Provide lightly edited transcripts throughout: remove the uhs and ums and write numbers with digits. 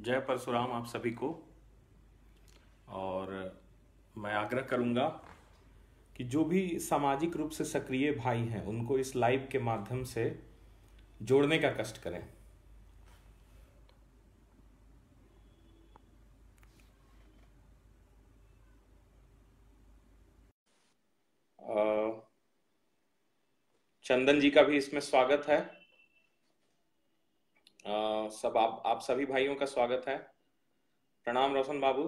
जय परशुराम आप सभी को। और मैं आग्रह करूंगा कि जो भी सामाजिक रूप से सक्रिय भाई हैं उनको इस लाइव के माध्यम से जोड़ने का कष्ट करें। चंदन जी का भी इसमें स्वागत है। सब आप सभी भाइयों का स्वागत है। प्रणाम रोशन बाबू।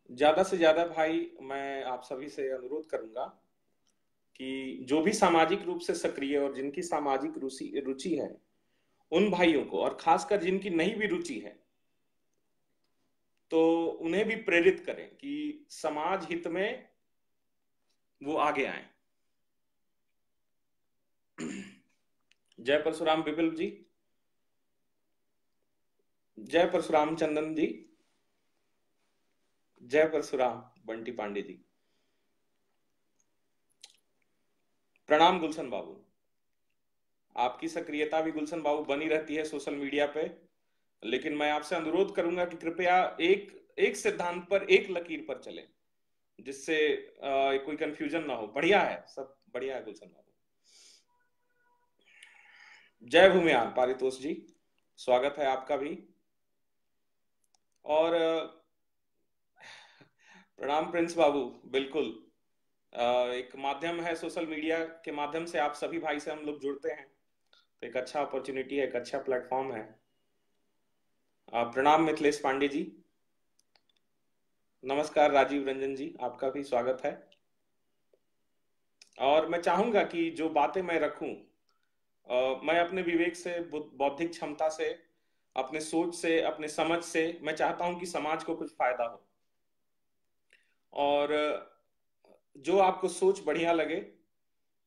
ज्यादा से ज्यादा भाई मैं आप सभी से अनुरोध करूंगा कि जो भी सामाजिक रूप से सक्रिय और जिनकी सामाजिक रुचि रुचि है उन भाइयों को, और खासकर जिनकी नहीं भी रुचि है, तो उन्हें भी प्रेरित करें कि समाज हित में वो आगे आए। जय परशुराम बिपिल जी। जय परशुराम चंदन जी। जय परशुराम बंटी पांडे जी। प्रणाम गुलशन बाबू। आपकी सक्रियता भी गुलशन बाबू बनी रहती है सोशल मीडिया पे, लेकिन मैं आपसे अनुरोध करूंगा कि कृपया एक एक सिद्धांत पर, एक लकीर पर चलें, जिससे कोई कंफ्यूजन ना हो। बढ़िया है, सब बढ़िया है गुलशन बाबू। जय भूमियान पारितोष जी, स्वागत है आपका भी। और प्रणाम प्रिंस बाबू। बिल्कुल, एक माध्यम है सोशल मीडिया के माध्यम से आप सभी भाई से हम लोग जुड़ते हैं, तो एक अच्छा अपॉर्चुनिटी है, एक अच्छा प्लेटफॉर्म है। प्रणाम मिथिलेश पांडे जी। नमस्कार राजीव रंजन जी, आपका भी स्वागत है। और मैं चाहूंगा कि जो बातें मैं रखूं, मैं अपने विवेक से, बौद्धिक क्षमता से, अपने सोच से, अपने समझ से, मैं चाहता हूं कि समाज को कुछ फायदा हो। और जो आपको सोच बढ़िया लगे,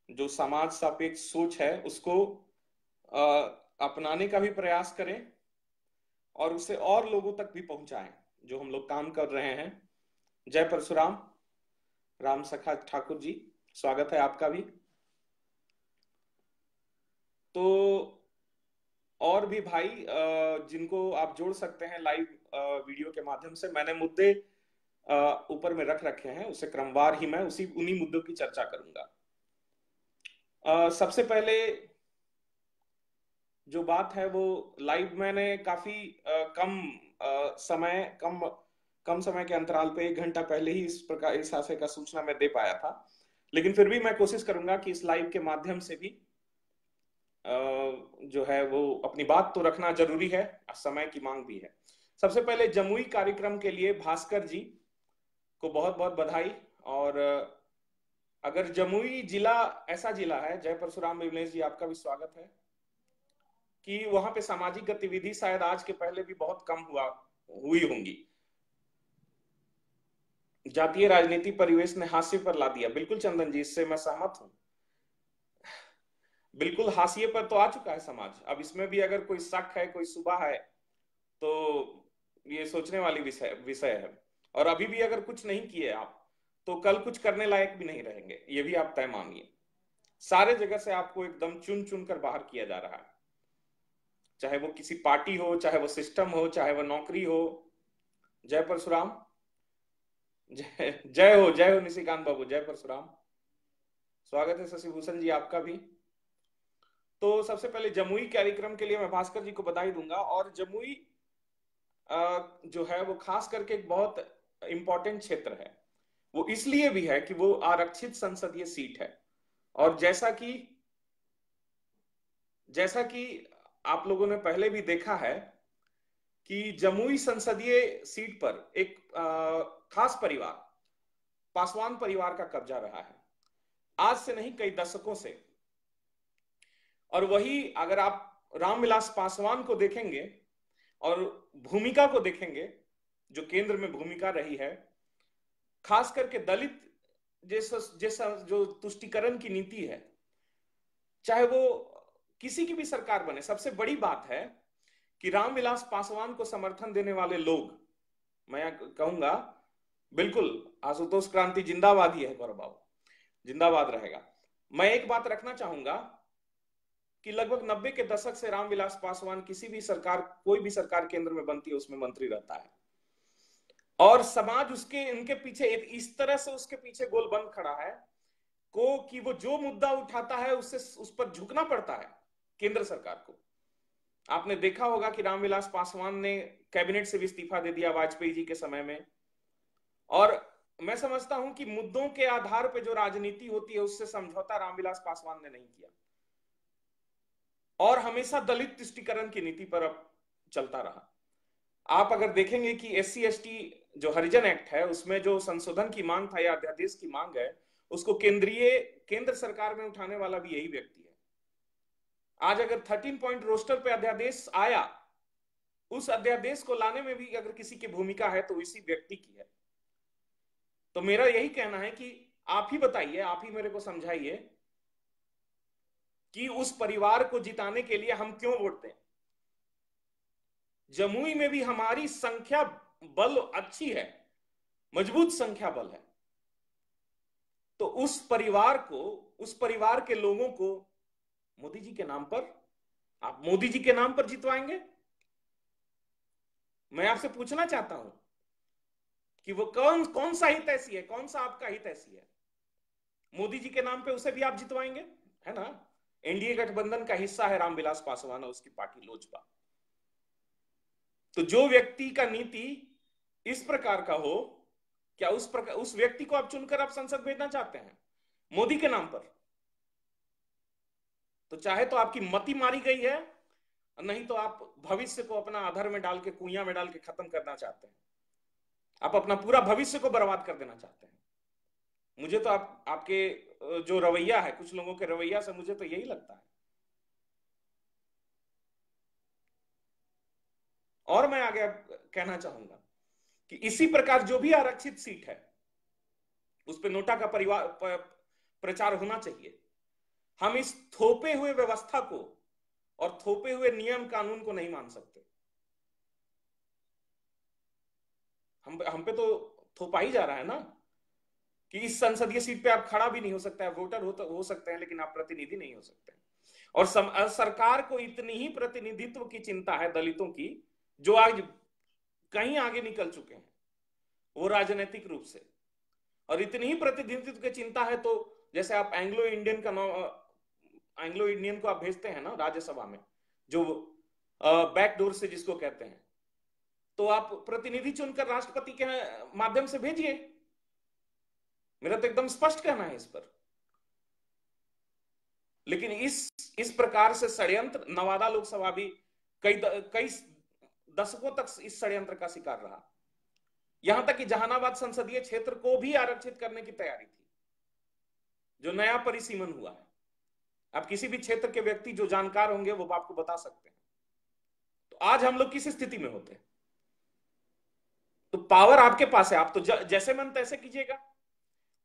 जो समाज सापेक्ष सोच है, उसको अपनाने का भी प्रयास करें और उसे और लोगों तक भी पहुंचाएं जो हम लोग काम कर रहे हैं। जय परशुराम। राम सखा ठाकुर जी, स्वागत है आपका भी। तो और भी भाई जिनको आप जोड़ सकते हैं लाइव वीडियो के माध्यम से, मैंने मुद्दे ऊपर में रख रखे हैं, उसे क्रमवार ही मैं उन्हीं मुद्दों की चर्चा करूंगा। सबसे पहले जो बात है वो, लाइव मैंने काफी कम समय के अंतराल पे 1 घंटा पहले ही इस आशय का सूचना मैं दे पाया था, लेकिन फिर भी मैं कोशिश करूंगा कि इस लाइव के माध्यम से भी जो है वो अपनी बात तो रखना जरूरी है, समय की मांग भी है। सबसे पहले जमुई कार्यक्रम के लिए भास्कर जी को बहुत बहुत बधाई। और अगर जमुई जिला ऐसा जिला है, जय परशुराम विमलेश जी आपका भी स्वागत है, कि वहां पे सामाजिक गतिविधि शायद आज के पहले भी बहुत कम हुई होंगी। जातीय राजनीति परिवेश ने हाशिए पर ला दिया। बिल्कुल चंदन जी, इससे मैं सहमत हूं। बिल्कुल हाशिए पर तो आ चुका है समाज। अब इसमें भी अगर कोई शक है, कोई शुबा है, तो ये सोचने वाली विषय विषय है। और अभी भी अगर कुछ नहीं किए आप, तो कल कुछ करने लायक भी नहीं रहेंगे, ये भी आप तय मानिए। सारे जगह से आपको एकदम चुन चुन कर बाहर किया जा रहा है, चाहे वो किसी पार्टी हो, चाहे वो सिस्टम हो, चाहे वो नौकरी हो। जय परशुराम। जय हो निशिकांत बाबू। जय परशुराम, स्वागत है शशिभूषण जी आपका भी। तो सबसे पहले जमुई कार्यक्रम के लिए मैं भास्कर जी को बधाई दूंगा। और जमुई जो है वो खास करके एक बहुत इंपॉर्टेंट क्षेत्र है। वो इसलिए भी है कि वो आरक्षित संसदीय सीट है। और जैसा कि आप लोगों ने पहले भी देखा है कि जमुई संसदीय सीट पर एक खास परिवार, पासवान परिवार का कब्जा रहा है, आज से नहीं कई दशकों से। और वही अगर आप रामविलास पासवान को देखेंगे और भूमिका को देखेंगे, जो केंद्र में भूमिका रही है, खास करके दलित जैसा जैसा जो तुष्टिकरण की नीति है, चाहे वो किसी की भी सरकार बने, सबसे बड़ी बात है कि रामविलास पासवान को समर्थन देने वाले लोग, मैं कहूंगा बिल्कुल आशुतोष क्रांति जिंदाबाद ही है, गौरव बाबू जिंदाबाद रहेगा। मैं एक बात रखना चाहूंगा कि लगभग 90 के दशक से रामविलास पासवान किसी भी सरकार, कोई भी सरकार केंद्र में बनती है उसमें मंत्री रहता है, और समाज उसके उनके पीछे इस तरह से उसके पीछे गोलबंद खड़ा है को कि वो जो मुद्दा उठाता है उससे उस पर झुकना पड़ता है केंद्र सरकार को। आपने देखा होगा कि रामविलास पासवान ने कैबिनेट से भी इस्तीफा दे दिया वाजपेयी जी के समय में, और मैं समझता हूं कि मुद्दों के आधार पर जो राजनीति होती है उससे समझौता रामविलास पासवान ने नहीं किया, और हमेशा दलित तुष्टीकरण की नीति पर अब चलता रहा। आप अगर देखेंगे कि SC/ST जो हरिजन एक्ट है उसमें जो संशोधन की मांग था या अध्यादेश की मांग है, उसको केंद्र सरकार में उठाने वाला भी यही व्यक्ति है। आज अगर 13 पॉइंट रोस्टर पे अध्यादेश आया, उस अध्यादेश को लाने में भी अगर किसी की भूमिका है तो इसी व्यक्ति की है। तो मेरा यही कहना है कि आप ही बताइए, आप ही मेरे को समझाइए कि उस परिवार को जिताने के लिए हम क्यों वोट दें। जमुई में भी हमारी संख्या बल अच्छी है, मजबूत संख्या बल है, तो उस परिवार को, उस परिवार के लोगों को मोदी जी के नाम पर, आप मोदी जी के नाम पर जितवाएंगे? मैं आपसे पूछना चाहता हूं कि वो कौन कौन सा हित ऐसी है, कौन सा आपका हित ऐसी है, मोदी जी के नाम पे उसे भी आप जितवाएंगे? है ना, एनडीए गठबंधन का हिस्सा है रामविलास पासवान और उसकी पार्टी लोजपा। तो जो व्यक्ति का नीति इस प्रकार का हो, क्या उस व्यक्ति को आप चुनकर आप संसद भेजना चाहते हैं मोदी के नाम पर? तो चाहे तो आपकी मति मारी गई है, नहीं तो आप भविष्य को अपना आधार में डाल के, कुइयां में डाल के खत्म करना चाहते हैं। आप अपना पूरा भविष्य को बर्बाद कर देना चाहते हैं। मुझे तो आपके जो रवैया है, कुछ लोगों के रवैया से मुझे तो यही लगता है। और मैं आगे कहना चाहूंगा कि इसी प्रकार जो भी आरक्षित सीट है उस पर नोटा का प्रचार होना चाहिए। हम इस थोपे हुए व्यवस्था को और थोपे हुए नियम कानून को नहीं मान सकते। हम पे तो थोपा ही जा रहा है ना कि इस संसदीय सीट पे आप खड़ा भी नहीं हो सकता है, वोटर हो सकते हैं लेकिन आप प्रतिनिधि नहीं हो सकते। और सरकार को इतनी ही प्रतिनिधित्व की चिंता है दलितों की, जो आज कहीं आगे निकल चुके हैं वो राजनीतिक रूप से, और इतनी ही प्रतिनिधित्व की चिंता है तो जैसे आप एंग्लो इंडियन को आप भेजते हैं ना राज्यसभा में, जो बैकडोर से जिसको कहते हैं, तो आप प्रतिनिधि चुनकर राष्ट्रपति के माध्यम से भेजिए। मेरा तो एकदम स्पष्ट कहना है इस पर। लेकिन इस प्रकार से षड्यंत्र, नवादा लोकसभा भी कई दशकों तक इस षड्यंत्र का शिकार रहा। यहां तक कि जहानाबाद संसदीय क्षेत्र को भी आरक्षित करने की तैयारी थी, जो नया परिसीमन हुआ है। आप किसी भी क्षेत्र के व्यक्ति जो जानकार होंगे वो आपको बता सकते हैं। तो आज हम लोग किस स्थिति में होते हैं? तो पावर आपके पास है, आप तो जैसे मन तैसे कीजिएगा।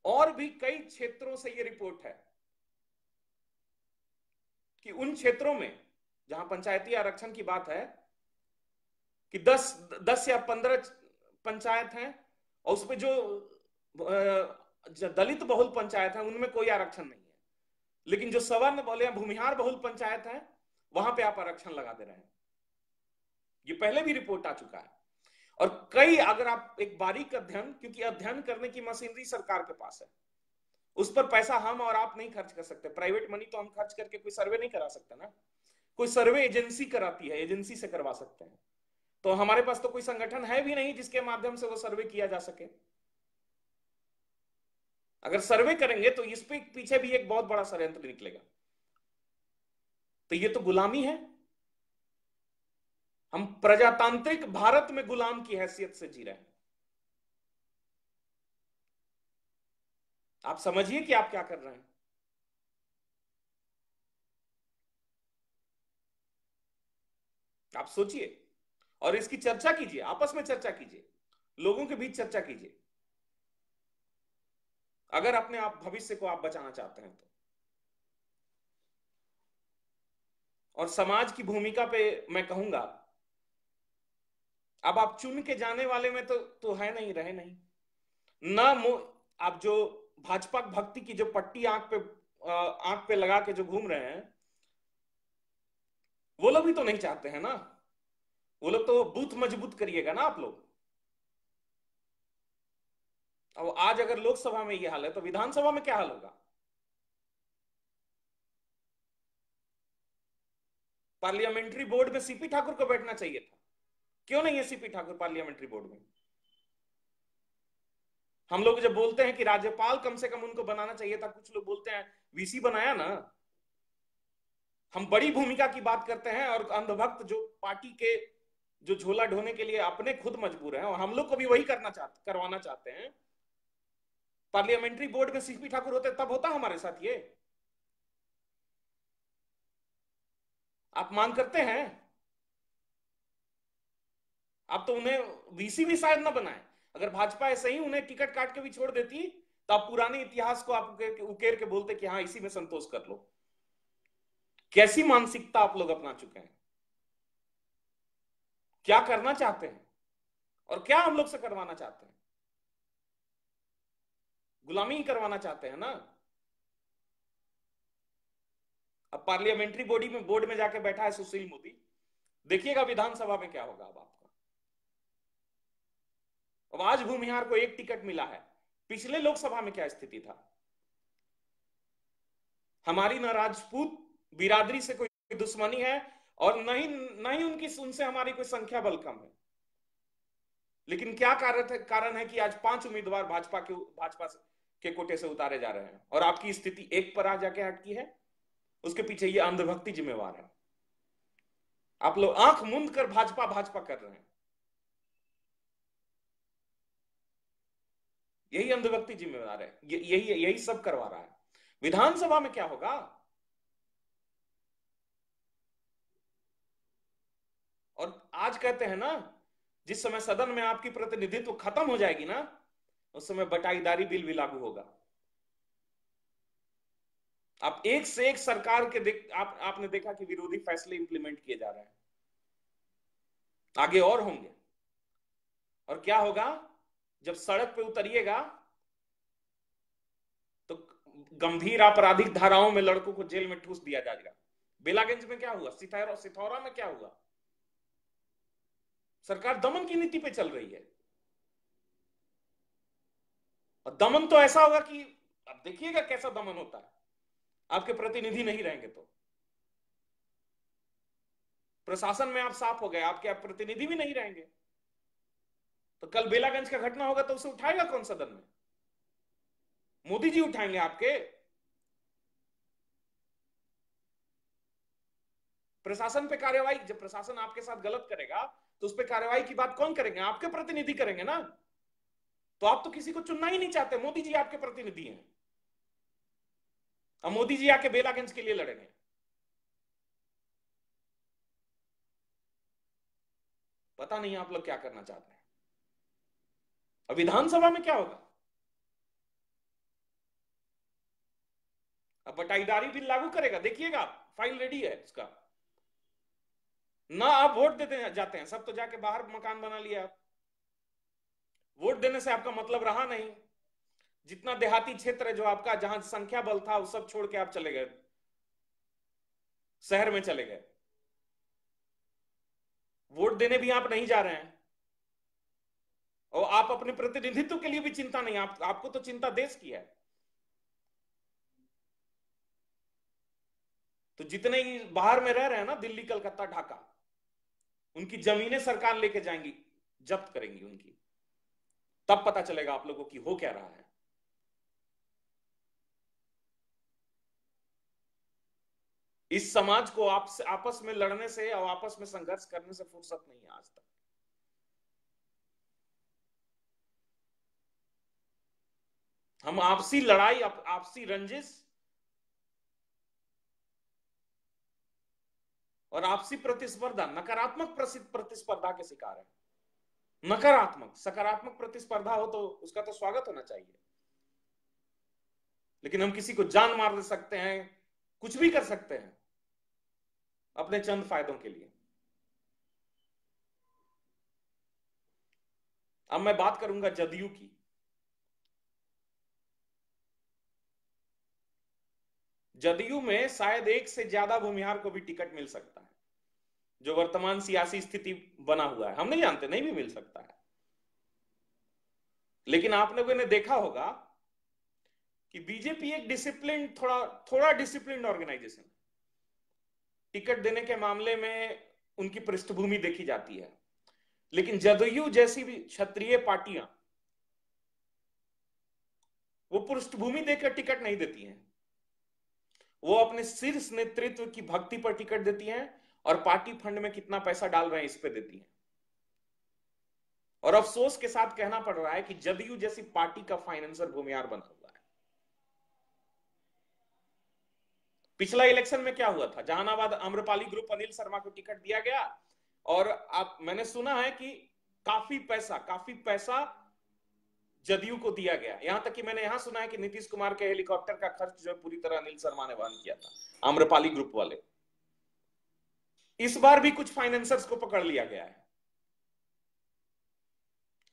और भी कई क्षेत्रों से ये रिपोर्ट है कि उन क्षेत्रों में जहां पंचायती आरक्षण की बात है कि 10 या 15 पंचायत हैं, और उसमें जो दलित बहुल पंचायत है उनमें कोई आरक्षण नहीं है, लेकिन जो सवर्ण बोले भूमिहार बहुल पंचायत है वहां पे आप आरक्षण लगा दे रहे हैं। ये पहले भी रिपोर्ट आ चुका है। और कई, अगर आप एक बारीक अध्ययन, क्योंकि अध्ययन करने की मशीनरी सरकार के पास है, उस पर पैसा हम और आप नहीं खर्च कर सकते। प्राइवेट मनी तो हम खर्च करके कोई सर्वे नहीं करा सकते ना, कोई सर्वे एजेंसी कराती है, एजेंसी से करवा सकते हैं। तो हमारे पास तो कोई संगठन है भी नहीं जिसके माध्यम से वो सर्वे किया जा सके। अगर सर्वे करेंगे तो इस पे पीछे भी एक बहुत बड़ा षड्यंत्र निकलेगा। तो ये तो गुलामी है। हम प्रजातांत्रिक भारत में गुलाम की हैसियत से जी रहे हैं। आप समझिए कि आप क्या कर रहे हैं। आप सोचिए और इसकी चर्चा कीजिए, आपस में चर्चा कीजिए, लोगों के बीच चर्चा कीजिए, अगर अपने आप भविष्य को आप बचाना चाहते हैं तो। और समाज की भूमिका पे मैं कहूंगा, अब आप चुन के जाने वाले में तो है नहीं, रहे नहीं ना। आप जो भाजपा भक्ति की जो पट्टी आंख पे लगा के जो घूम रहे हैं, वो लोग भी तो नहीं चाहते हैं ना। वो लोग तो बूथ मजबूत करिएगा ना आप लोग। अब आज अगर लोकसभा में ये हाल है तो विधानसभा में क्या हाल होगा? पार्लियामेंट्री बोर्ड में सीपी ठाकुर को बैठना चाहिए था। क्यों नहीं है सीपी ठाकुर पार्लियामेंट्री बोर्ड में? हम लोग जब बोलते हैं कि राज्यपाल कम से कम उनको बनाना चाहिए था, कुछ लोग बोलते हैं वीसी बनाया ना। हम बड़ी भूमिका की बात करते हैं और अंधभक्त जो पार्टी के जो झोला ढोने के लिए अपने खुद मजबूर हैं, और हम लोग को भी वही करवाना चाहते हैं। पार्लियामेंट्री बोर्ड में सीपी ठाकुर होते तब होता हमारे साथ ये। आप मांग करते हैं? आप तो उन्हें वीसी भी शायद ना बनाए। अगर भाजपा ऐसे ही उन्हें टिकट काट के भी छोड़ देती तो आप पुराने इतिहास को आप उकेर के बोलते कि हाँ इसी में संतोष कर लो। कैसी मानसिकता आप लोग अपना चुके हैं? क्या करना चाहते हैं और क्या हम लोग से करवाना चाहते हैं? गुलामी ही करवाना चाहते हैं ना। अब पार्लियामेंट्री बोर्ड में जाके बैठा है सुशील मोदी। देखिएगा विधानसभा में क्या होगा अब आपका। अब आज भूमिहार को एक टिकट मिला है। पिछले लोकसभा में क्या स्थिति था? हमारी न राजपूत बिरादरी से कोई दुश्मनी है और नहीं नहीं उनकी उनसे हमारी कोई संख्या बल कम है। लेकिन क्या कारण है कि आज 5 उम्मीदवार भाजपा के कोटे से उतारे जा रहे हैं और आपकी स्थिति एक पर आ जाके अटकी है। उसके पीछे ये अंधभक्ति जिम्मेवार है। आप लोग आंख मूंद कर भाजपा भाजपा कर रहे हैं। यही अंधभक्ति जिम्मेवार है। यही यही सब करवा रहा है। विधानसभा में क्या होगा? और आज कहते हैं ना, जिस समय सदन में आपकी प्रतिनिधित्व खत्म हो जाएगी ना, उस समय बटाईदारी बिल भी लागू होगा। आप एक से एक सरकार के आपने देखा कि विरोधी फैसले इंप्लीमेंट किए जा रहे हैं। आगे और होंगे। और क्या होगा? जब सड़क पे उतरिएगा तो गंभीर आपराधिक धाराओं में लड़कों को जेल में ठूस दिया जाएगा। बेलागंज में क्या हुआ? सिथौरा में क्या हुआ? सरकार दमन की नीति पे चल रही है। और दमन तो ऐसा होगा कि अब देखिएगा कैसा दमन होता है। आपके प्रतिनिधि नहीं रहेंगे तो प्रशासन में आप साफ हो गए, आपके आप प्रतिनिधि भी नहीं रहेंगे तो कल बेलागंज का घटना होगा तो उसे उठाएगा कौन सदन में? मोदी जी उठाएंगे आपके? प्रशासन पे कार्रवाई, जब प्रशासन आपके साथ गलत करेगा तो उस पर कार्रवाई की बात कौन करेंगे? आपके प्रतिनिधि करेंगे ना। तो आप तो किसी को चुनना ही नहीं चाहते। मोदी जी आपके प्रतिनिधि हैं। अब मोदी जी आके बेलागंज के लिए लड़ेंगे। पता नहीं आप लोग क्या करना चाहते हैं। अब विधानसभा में क्या होगा? अब बटाईदारी बिल लागू करेगा, देखिएगा। फाइल रेडी है उसका। ना आप वोट देते जाते हैं, सब तो जाके बाहर मकान बना लिया आप। वोट देने से आपका मतलब रहा नहीं। जितना देहाती क्षेत्र है जो आपका, जहां संख्या बल था, वो सब छोड़ के आप चले गए, शहर में चले गए। वोट देने भी आप नहीं जा रहे हैं और आप अपने प्रतिनिधित्व के लिए भी चिंता नहीं। आपको तो चिंता देश की है। तो जितने ही बाहर में रह रहे हैं ना, दिल्ली, कलकत्ता, ढाका, उनकी जमीनें सरकार लेके जाएंगी, जब्त करेंगी उनकी। तब पता चलेगा आप लोगों की हो क्या रहा है। इस समाज को आपस में लड़ने से और आपस में संघर्ष करने से फुर्सत नहीं है आज तक। हम आपसी लड़ाई, आपसी रंजिश और आपसी प्रतिस्पर्धा, नकारात्मक प्रतिस्पर्धा के शिकार है। नकारात्मक, सकारात्मक प्रतिस्पर्धा हो तो उसका तो स्वागत होना चाहिए। लेकिन हम किसी को जान मार दे सकते हैं, कुछ भी कर सकते हैं अपने चंद फायदों के लिए। अब मैं बात करूंगा जदयू की। जदयू में शायद एक से ज्यादा भूमिहार को भी टिकट मिल सकता है। जो वर्तमान सियासी स्थिति बना हुआ है, हम नहीं जानते, नहीं भी मिल सकता है। लेकिन आप लोगों ने देखा होगा कि बीजेपी एक डिसिप्लिन, थोड़ा थोड़ा डिसिप्लिन ऑर्गेनाइजेशन, टिकट देने के मामले में उनकी पृष्ठभूमि देखी जाती है। लेकिन जदयू जैसी भी क्षत्रिय पार्टियां वो पृष्ठभूमि देकर टिकट नहीं देती हैं, वो अपने शीर्ष नेतृत्व की भक्ति पर टिकट देती हैं और पार्टी फंड में कितना पैसा डाल रहे हैं इस पे देती हैं। और अफसोस के साथ कहना पड़ रहा है कि जदयू जैसी पार्टी का फाइनेंसर भूमिहार बना हुआ है। पिछला इलेक्शन में क्या हुआ था, जहानाबाद आम्रपाली ग्रुप अनिल शर्मा को टिकट दिया गया और मैंने सुना है कि काफी पैसा जदयू को दिया गया। यहां तक कि मैंने यहां सुना है कि नीतीश कुमार के हेलीकॉप्टर का खर्च जो पूरी तरह अनिल शर्मा ने वहन किया था, आम्रपाली ग्रुप वाले। इस बार भी कुछ फाइनेंसर्स को पकड़ लिया गया है।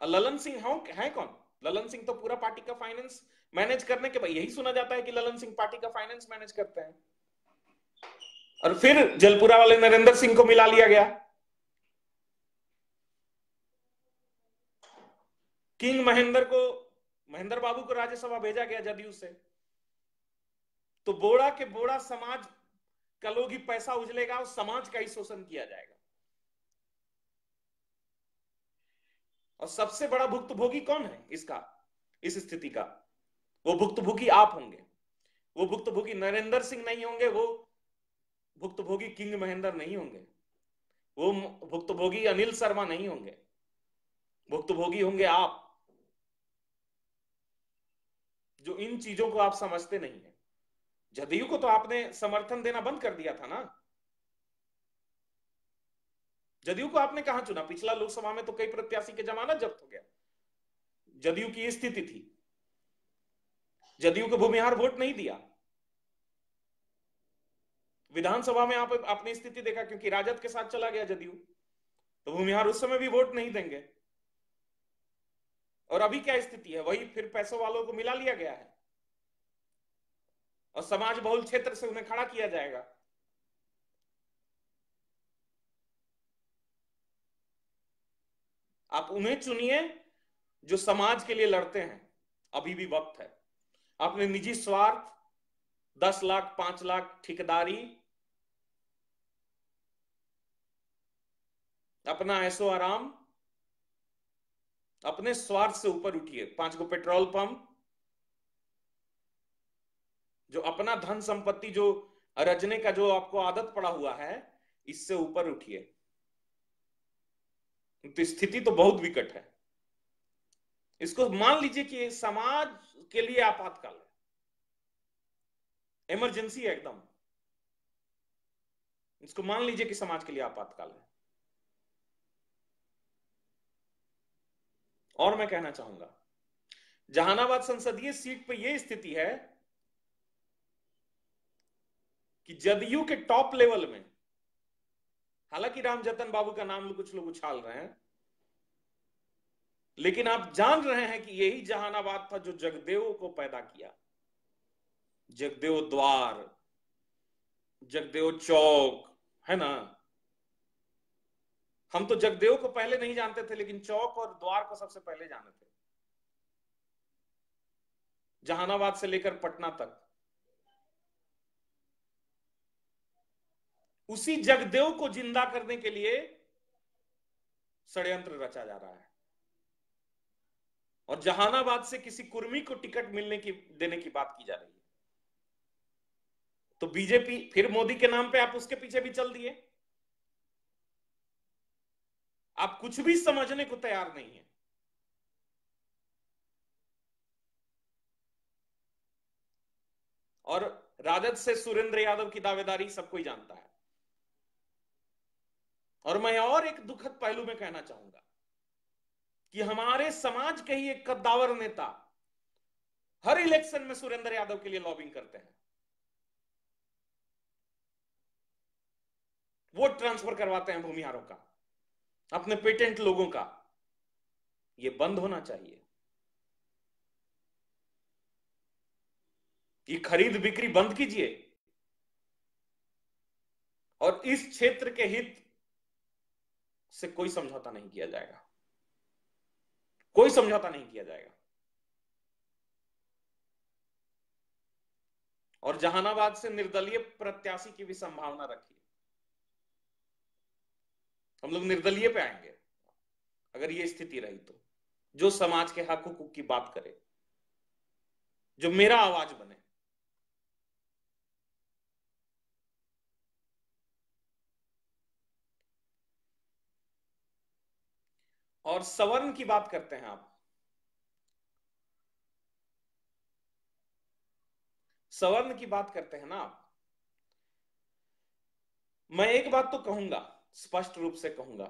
ललन सिंह है कौन? ललन सिंह तो पूरा पार्टी का फाइनेंस मैनेज करने के बाद, यही सुना जाता है कि ललन सिंह पार्टी का फाइनेंस मैनेज करते हैं। और फिर जलपुरा वाले नरेंद्र सिंह को मिला लिया गया। किंग महेंद्र बाबू को राज्यसभा भेजा गया जदयू से। तो बोड़ा के बोड़ा समाज का लोग ही पैसा उजलेगा और समाज का ही शोषण किया जाएगा। और सबसे बड़ा भुक्तभोगी कौन है इस स्थिति का? वो भुक्तभोगी आप होंगे। वो भुक्तभोगी नरेंद्र सिंह नहीं होंगे, वो भुक्तभोगी किंग महेंद्र नहीं होंगे, वो भुक्तभोगी अनिल शर्मा नहीं होंगे, भुक्तभोगी होंगे आप, जो इन चीजों को आप समझते नहीं है। जदयू को तो आपने समर्थन देना बंद कर दिया था ना। जदयू को आपने कहां चुना? पिछला लोकसभा में तो कई प्रत्याशी के जमानत जब्त हो गया। जदयू की स्थिति थी, जदयू को भूमिहार वोट नहीं दिया। विधानसभा में आप अपनी स्थिति देखा, क्योंकि राजद के साथ चला गया जदयू, तो भूमिहार उस समय भी वोट नहीं देंगे। और अभी क्या स्थिति है? वही फिर पैसों वालों को मिला लिया गया है और समाज बहुल क्षेत्र से उन्हें खड़ा किया जाएगा। आप उन्हें चुनिए जो समाज के लिए लड़ते हैं। अभी भी वक्त है। अपने निजी स्वार्थ, 10 लाख 5 लाख ठेकेदारी, अपना ऐशो आराम, अपने स्वार्थ से ऊपर उठिए। 5 को पेट्रोल पंप, जो अपना धन संपत्ति जो रचने का जो आपको आदत पड़ा हुआ है, इससे ऊपर उठिए। तो स्थिति तो बहुत विकट है। इसको मान लीजिए कि समाज के लिए आपातकाल है, इमरजेंसी है एकदम। इसको मान लीजिए कि समाज के लिए आपातकाल है। और मैं कहना चाहूंगा, जहानाबाद संसदीय सीट पर यह स्थिति है कि जदयू के टॉप लेवल में, हालांकि रामजतन बाबू का नाम कुछ लोग उछाल रहे हैं, लेकिन आप जान रहे हैं कि यही जहानाबाद था जो जगदेव को पैदा किया। जगदेव द्वार, जगदेव चौक, है ना। हम तो जगदेव को पहले नहीं जानते थे, लेकिन चौक और द्वार को सबसे पहले जाने थे। जहानाबाद से लेकर पटना तक उसी जगदेव को जिंदा करने के लिए षड्यंत्र रचा जा रहा है। और जहानाबाद से किसी कुर्मी को टिकट देने की बात की जा रही है। तो बीजेपी फिर मोदी के नाम पे आप उसके पीछे भी चल दिए। आप कुछ भी समझने को तैयार नहीं है। और राजद से सुरेंद्र यादव की दावेदारी सब कोई जानता है। और मैं और एक दुखद पहलू में कहना चाहूंगा कि हमारे समाज के ही एक कद्दावर नेता हर इलेक्शन में सुरेंद्र यादव के लिए लॉबिंग करते हैं, वोट ट्रांसफर करवाते हैं भूमिहारों का, अपने पेटेंट लोगों का। यह बंद होना चाहिए। ये खरीद बिक्री बंद कीजिए और इस क्षेत्र के हित से कोई समझौता नहीं किया जाएगा, कोई समझौता नहीं किया जाएगा। और जहानाबाद से निर्दलीय प्रत्याशी की भी संभावना रखिए। हम लोग निर्दलीय पे आएंगे अगर ये स्थिति रही तो, जो समाज के हक हुकूक की बात करे, जो मेरा आवाज बने। और सवर्ण की बात करते हैं आप, सवर्ण की बात करते हैं ना आप। मैं एक बात तो कहूंगा, स्पष्ट रूप से कहूंगा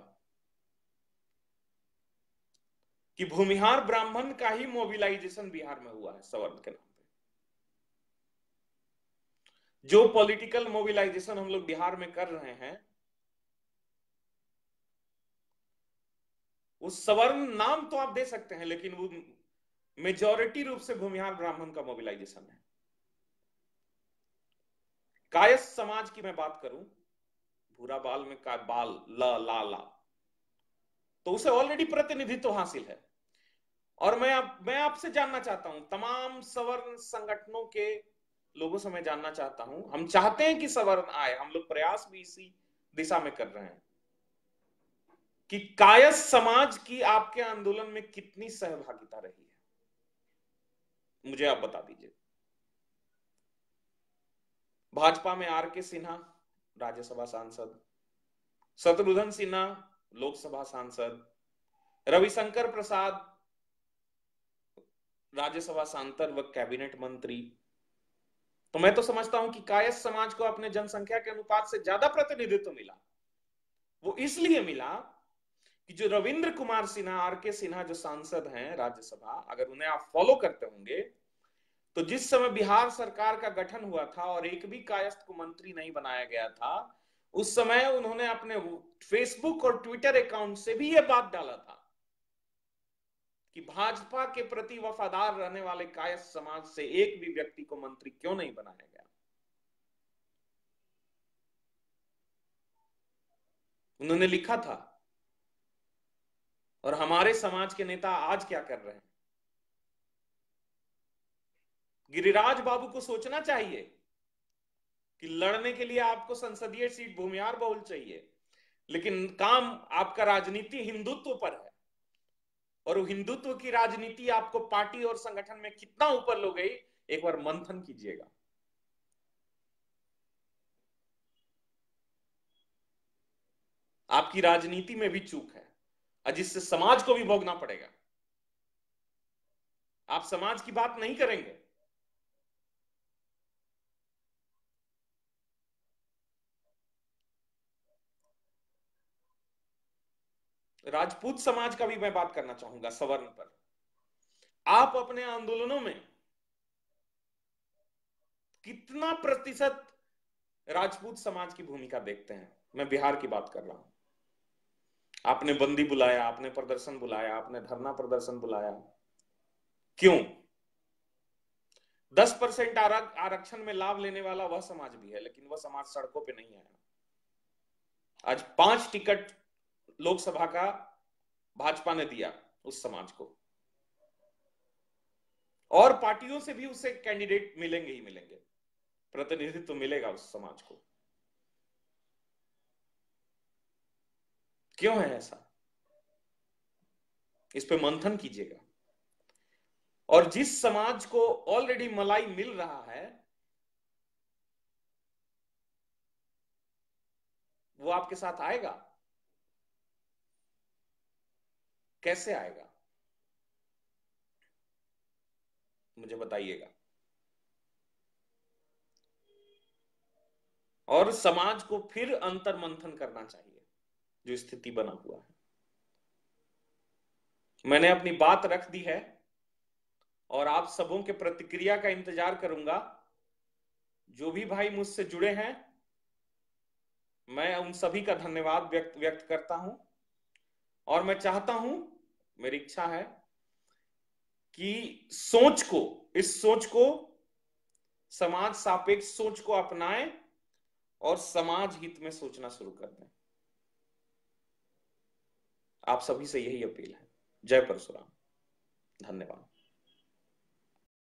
कि भूमिहार ब्राह्मण का ही मोबिलाइजेशन बिहार में हुआ है सवर्ण के नाम पे। जो पॉलिटिकल मोबिलाइजेशन हम लोग बिहार में कर रहे हैं, उस सवर्ण नाम तो आप दे सकते हैं, लेकिन वो मेजॉरिटी रूप से भूमिहार ब्राह्मण का मोबिलाइजेशन है। कायस्थ समाज की मैं बात करूं, भूरा बाल में का बाल ला, तो उसे ऑलरेडी प्रतिनिधित्व हासिल है। और मैं आपसे जानना चाहता हूं, तमाम सवर्ण संगठनों के लोगों से मैं जानना चाहता हूं, हम चाहते हैं कि सवर्ण आए, हम लोग प्रयास भी इसी दिशा में कर रहे हैं, कि कायस्थ समाज की आपके आंदोलन में कितनी सहभागिता रही है, मुझे आप बता दीजिए। भाजपा में आर.के. सिन्हा राज्यसभा सांसद, शत्रुघ्न सिन्हा लोकसभा सांसद, रविशंकर प्रसाद राज्यसभा सांसद व कैबिनेट मंत्री। तो मैं तो समझता हूं कि कायस्थ समाज को अपने जनसंख्या के अनुपात से ज्यादा प्रतिनिधित्व मिला। वो इसलिए मिला कि जो रविंद्र कुमार सिन्हा, आर.के. सिन्हा जो सांसद हैं राज्यसभा, अगर उन्हें आप फॉलो करते होंगे तो जिस समय बिहार सरकार का गठन हुआ था और एक भी कायस्थ को मंत्री नहीं बनाया गया था, उस समय उन्होंने अपने फेसबुक और ट्विटर अकाउंट से भी यह बात डाला था कि भाजपा के प्रति वफादार रहने वाले कायस्थ समाज से एक भी व्यक्ति को मंत्री क्यों नहीं बनाया गया। उन्होंने लिखा था। और हमारे समाज के नेता आज क्या कर रहे हैं? गिरिराज बाबू को सोचना चाहिए कि लड़ने के लिए आपको संसदीय सीट भूमिहार बहुल चाहिए, लेकिन काम आपका राजनीति हिंदुत्व पर है, और वो हिंदुत्व की राजनीति आपको पार्टी और संगठन में कितना ऊपर ले गई, एक बार मंथन कीजिएगा। आपकी राजनीति में भी चूक है, और जिससे समाज को भी भोगना पड़ेगा। आप समाज की बात नहीं करेंगे। राजपूत समाज का भी मैं बात करना चाहूंगा सवर्ण पर। आप अपने आंदोलनों में कितना प्रतिशत राजपूत समाज की भूमिका देखते हैं? मैं बिहार की बात कर रहा हूं। आपने बंदी बुलाया, आपने प्रदर्शन बुलाया, आपने धरना प्रदर्शन बुलाया, क्यों? 10% आरक्षण में लाभ लेने वाला वह समाज भी है, लेकिन वह समाज सड़कों पे नहीं आया। आज 5 टिकट लोकसभा का भाजपा ने दिया उस समाज को, और पार्टियों से भी उसे कैंडिडेट मिलेंगे ही मिलेंगे, प्रतिनिधित्व तो मिलेगा उस समाज को। क्यों है ऐसा? इस पे मंथन कीजिएगा। और जिस समाज को ऑलरेडी मलाई मिल रहा है, वो आपके साथ आएगा? कैसे आएगा, मुझे बताइएगा। और समाज को फिर अंतर मंथन करना चाहिए, जो स्थिति बना हुआ है। मैंने अपनी बात रख दी है और आप सबों के प्रतिक्रिया का इंतजार करूंगा। जो भी भाई मुझसे जुड़े हैं, मैं उन सभी का धन्यवाद व्यक्त करता हूं। और मैं चाहता हूं, मेरी इच्छा है कि इस सोच को, समाज सापेक्ष सोच को अपनाएं और समाज हित में सोचना शुरू कर दें। आप सभी से यही अपील है। जय परशुराम। धन्यवाद।